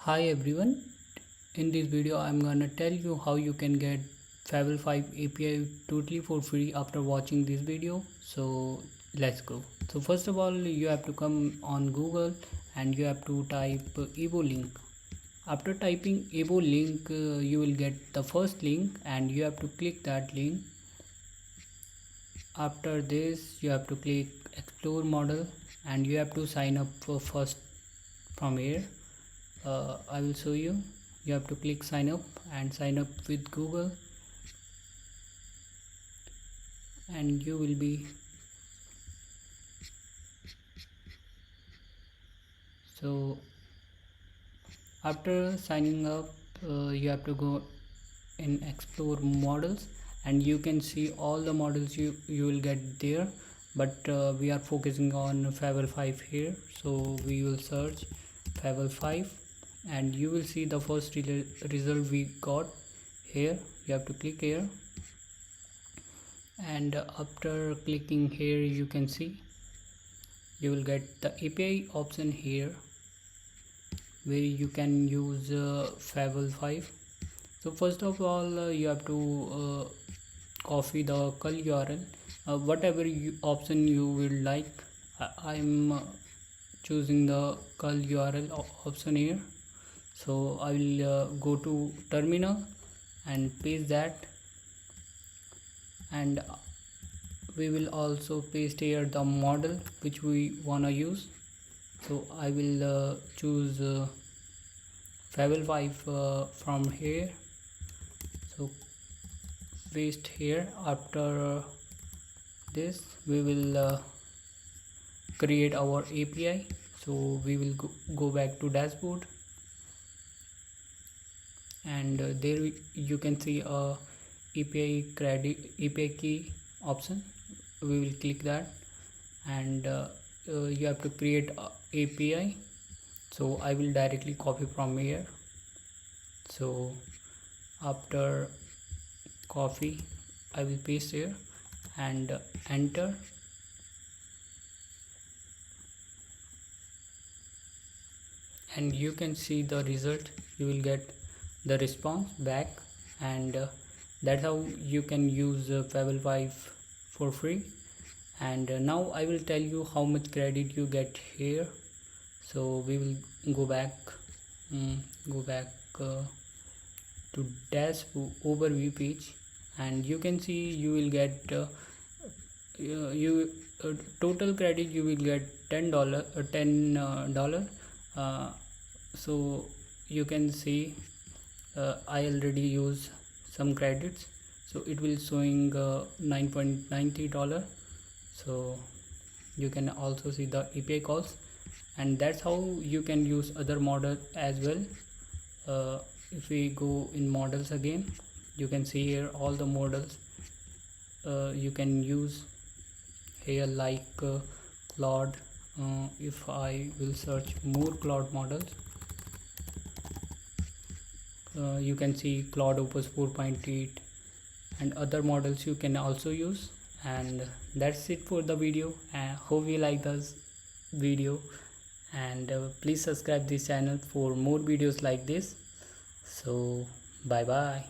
Hi everyone, in this video I'm gonna tell you how you can get Fable 5 API totally for free after watching this video. So let's go. So first of all you have to come on Google and you have to type Evo link. After typing Evo link you will get the first link and you have to click that link. After this you have to click explore model and you have to sign up first from here. I will show you. You have to click sign up and sign up with Google, and you will be so after signing up you have to go in explore models and you can see all the models you will get there, but we are focusing on Fable 5 here, so we will search Fable 5 and you will see the first result we got here. You have to click here and after clicking here you can see you will get the API option here where you can use Fable 5. So first of all you have to copy the call URL, whatever option you will like. I'm choosing the call URL option here, so I will go to terminal and paste that, and we will also paste here the model which we wanna use. So I will choose Fable 5 from here, so paste here. After this we will create our API, so we will go back to dashboard and there you can see a API key option. We will click that and you have to create a API, so I will directly copy from here. So after copy I will paste here and enter, and you can see the result. You will get the response back, and that's how you can use Fable 5 for free. And now I will tell you how much credit you get here. So we will go back to dash overview page, and you can see you will get total credit you will get $10. So you can see I already use some credits, so it will showing $9.93. so you can also see the API calls, and that's how you can use other model as well. If we go in models again, you can see here all the models you can use here, like Claude. If I will search more Claude models, you can see Claude Opus 4.8 and other models you can also use. And that's it for the video. Hope you like this video, and please subscribe this channel for more videos like this. So bye bye.